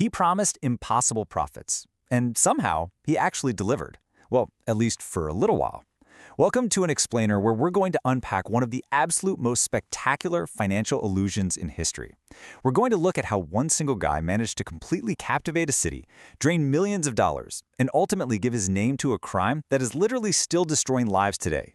He promised impossible profits, and somehow he actually delivered. Well, at least for a little while. Welcome to an explainer where we're going to unpack one of the absolute most spectacular financial illusions in history. We're going to look at how one single guy managed to completely captivate a city, drain millions of dollars, and ultimately give his name to a crime that is literally still destroying lives today.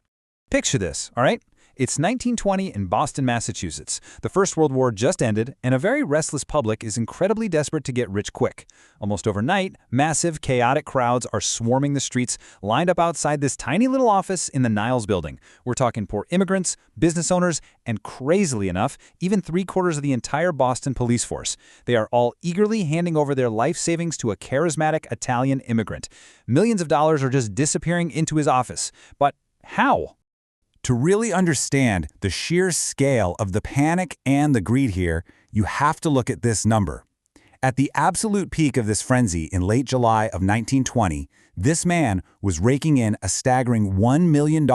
Picture this, all right? It's 1920 in Boston, Massachusetts. The First World War just ended, and a very restless public is incredibly desperate to get rich quick. Almost overnight, massive, chaotic crowds are swarming the streets, lined up outside this tiny little office in the Niles building. We're talking poor immigrants, business owners, and crazily enough, even 3/4 of the entire Boston police force. They are all eagerly handing over their life savings to a charismatic Italian immigrant. Millions of dollars are just disappearing into his office. But how? To really understand the sheer scale of the panic and the greed here, you have to look at this number. At the absolute peak of this frenzy in late July of 1920, this man was raking in a staggering $1 million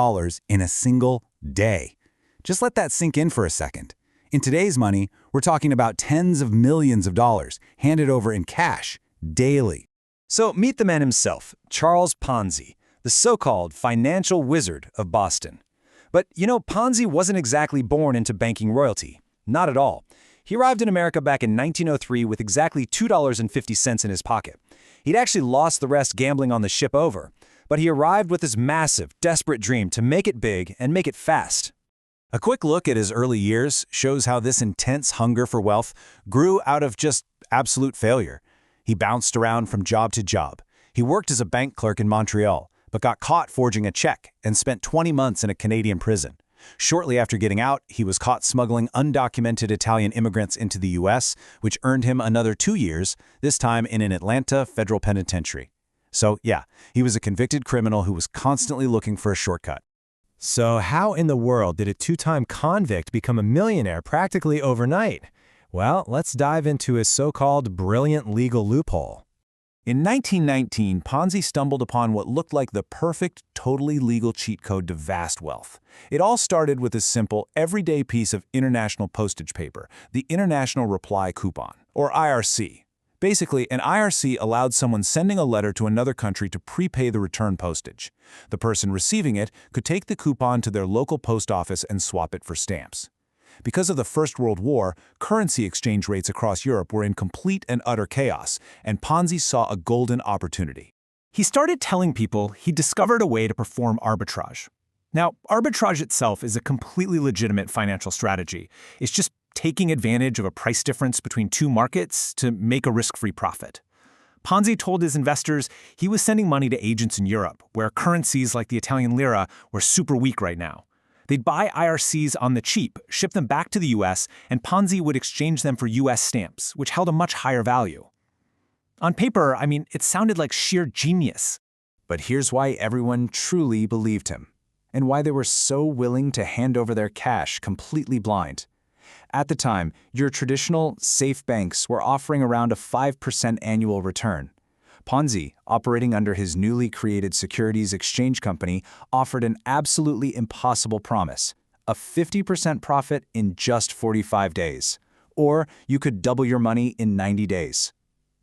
in a single day. Just let that sink in for a second. In today's money, we're talking about tens of millions of dollars handed over in cash daily. So meet the man himself, Charles Ponzi, the so-called financial wizard of Boston. But, Ponzi wasn't exactly born into banking royalty. Not at all. He arrived in America back in 1903 with exactly $2.50 in his pocket. He'd actually lost the rest gambling on the ship over. But he arrived with this massive, desperate dream to make it big and make it fast. A quick look at his early years shows how this intense hunger for wealth grew out of just absolute failure. He bounced around from job to job. He worked as a bank clerk in Montreal, but got caught forging a check and spent 20 months in a Canadian prison. Shortly after getting out, he was caught smuggling undocumented Italian immigrants into the U.S., which earned him another 2 years, this time in an Atlanta federal penitentiary. So, yeah, he was a convicted criminal who was constantly looking for a shortcut. So how in the world did a two-time convict become a millionaire practically overnight? Well, let's dive into his so-called brilliant legal loophole. In 1919, Ponzi stumbled upon what looked like the perfect, totally legal cheat code to vast wealth. It all started with a simple, everyday piece of international postage paper, the International Reply Coupon, or IRC. Basically, an IRC allowed someone sending a letter to another country to prepay the return postage. The person receiving it could take the coupon to their local post office and swap it for stamps. Because of the First World War, currency exchange rates across Europe were in complete and utter chaos, and Ponzi saw a golden opportunity. He started telling people he discovered a way to perform arbitrage. Now, arbitrage itself is a completely legitimate financial strategy. It's just taking advantage of a price difference between two markets to make a risk-free profit. Ponzi told his investors he was sending money to agents in Europe, where currencies like the Italian lira were super weak right now. They'd buy IRCs on the cheap, ship them back to the US, and Ponzi would exchange them for US stamps, which held a much higher value. On paper, it sounded like sheer genius. But here's why everyone truly believed him, and why they were so willing to hand over their cash completely blind. At the time, your traditional, safe banks were offering around a 5% annual return. Ponzi, operating under his newly created securities exchange company, offered an absolutely impossible promise: a 50% profit in just 45 days. Or you could double your money in 90 days.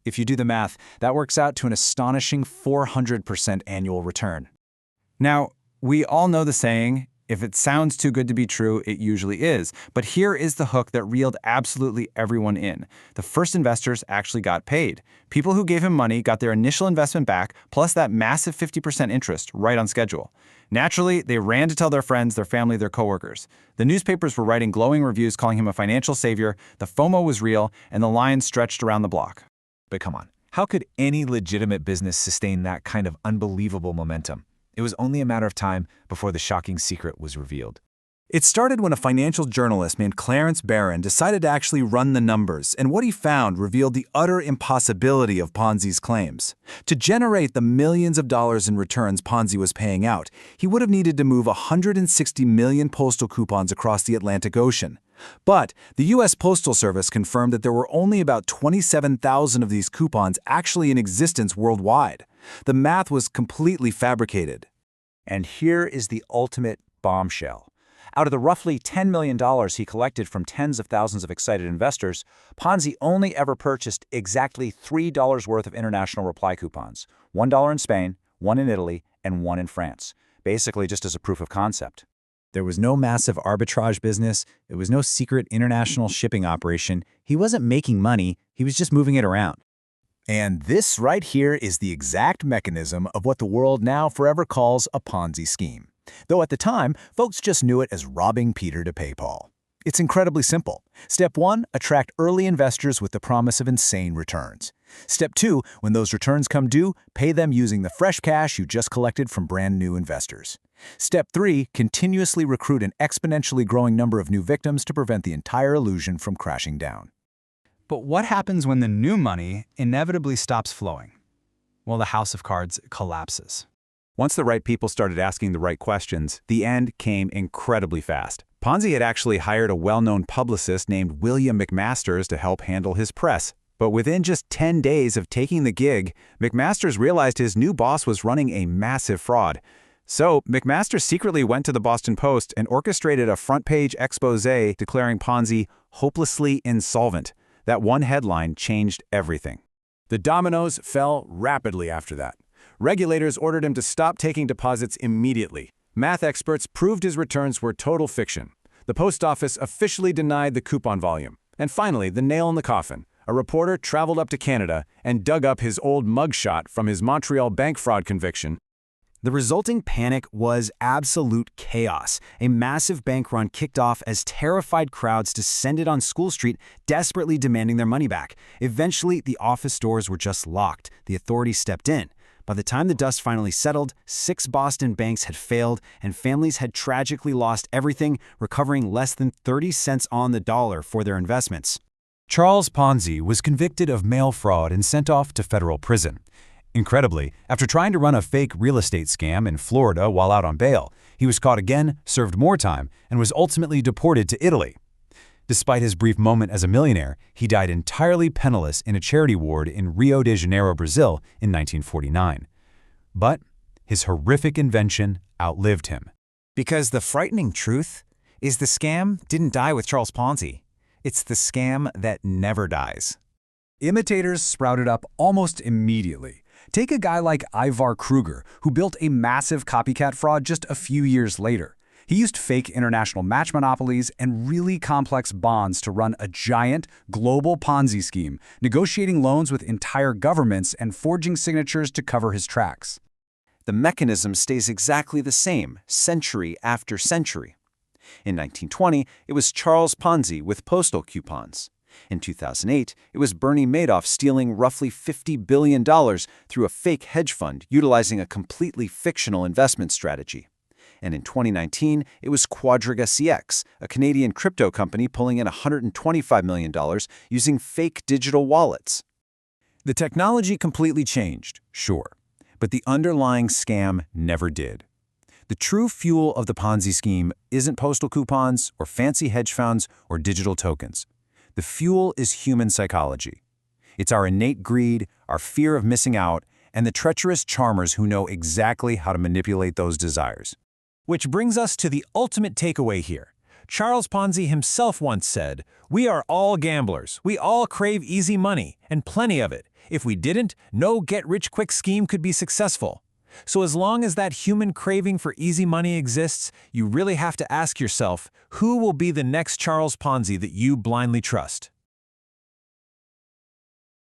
If you do the math, that works out to an astonishing 400% annual return. Now, we all know the saying, if it sounds too good to be true, it usually is. But here is the hook that reeled absolutely everyone in. The first investors actually got paid. People who gave him money got their initial investment back, plus that massive 50% interest right on schedule. Naturally, they ran to tell their friends, their family, their coworkers. The newspapers were writing glowing reviews calling him a financial savior, the FOMO was real, and the lines stretched around the block. But come on, how could any legitimate business sustain that kind of unbelievable momentum? It was only a matter of time before the shocking secret was revealed. It started when a financial journalist named Clarence Barron decided to actually run the numbers, and what he found revealed the utter impossibility of Ponzi's claims. To generate the millions of dollars in returns Ponzi was paying out, he would have needed to move 160 million postal coupons across the Atlantic Ocean. But the U.S. Postal Service confirmed that there were only about 27,000 of these coupons actually in existence worldwide. The math was completely fabricated. And here is the ultimate bombshell. Out of the roughly $10 million he collected from tens of thousands of excited investors, Ponzi only ever purchased exactly $3 worth of international reply coupons, $1 in Spain, $1 in Italy, and $1 in France, basically just as a proof of concept. There was no massive arbitrage business. There was no secret international shipping operation. He wasn't making money. He was just moving it around. And this right here is the exact mechanism of what the world now forever calls a Ponzi scheme. Though at the time, folks just knew it as robbing Peter to pay Paul. It's incredibly simple. Step 1, attract early investors with the promise of insane returns. Step 2, when those returns come due, pay them using the fresh cash you just collected from brand new investors. Step 3, continuously recruit an exponentially growing number of new victims to prevent the entire illusion from crashing down. But what happens when the new money inevitably stops flowing? Well, the house of cards collapses. Once the right people started asking the right questions, the end came incredibly fast. Ponzi had actually hired a well-known publicist named William McMasters to help handle his press. But within just 10 days of taking the gig, McMasters realized his new boss was running a massive fraud. So, McMasters secretly went to the Boston Post and orchestrated a front-page expose declaring Ponzi hopelessly insolvent. That one headline changed everything. The dominoes fell rapidly after that. Regulators ordered him to stop taking deposits immediately. Math experts proved his returns were total fiction. The post office officially denied the coupon volume. And finally, the nail in the coffin. A reporter traveled up to Canada and dug up his old mugshot from his Montreal bank fraud conviction. The resulting panic was absolute chaos. A massive bank run kicked off as terrified crowds descended on School Street, desperately demanding their money back. Eventually, the office doors were just locked. The authorities stepped in. By the time the dust finally settled, 6 Boston banks had failed, and families had tragically lost everything, recovering less than 30 cents on the dollar for their investments. Charles Ponzi was convicted of mail fraud and sent off to federal prison. Incredibly, after trying to run a fake real estate scam in Florida while out on bail, he was caught again, served more time, and was ultimately deported to Italy. Despite his brief moment as a millionaire, he died entirely penniless in a charity ward in Rio de Janeiro, Brazil in 1949. But his horrific invention outlived him. Because the frightening truth is the scam didn't die with Charles Ponzi. It's the scam that never dies. Imitators sprouted up almost immediately. Take a guy like Ivar Kruger, who built a massive copycat fraud just a few years later. He used fake international match monopolies and really complex bonds to run a giant, global Ponzi scheme, negotiating loans with entire governments and forging signatures to cover his tracks. The mechanism stays exactly the same, century after century. In 1920, it was Charles Ponzi with postal coupons. In 2008, it was Bernie Madoff stealing roughly $50 billion through a fake hedge fund utilizing a completely fictional investment strategy. And in 2019, it was Quadriga CX, a Canadian crypto company pulling in $125 million using fake digital wallets. The technology completely changed, sure, but the underlying scam never did. The true fuel of the Ponzi scheme isn't postal coupons or fancy hedge funds or digital tokens. The fuel is human psychology. It's our innate greed, our fear of missing out, and the treacherous charmers who know exactly how to manipulate those desires. Which brings us to the ultimate takeaway here. Charles Ponzi himself once said, "We are all gamblers. We all crave easy money, and plenty of it. If we didn't, no get-rich-quick scheme could be successful." So as long as that human craving for easy money exists, you really have to ask yourself, who will be the next Charles Ponzi that you blindly trust?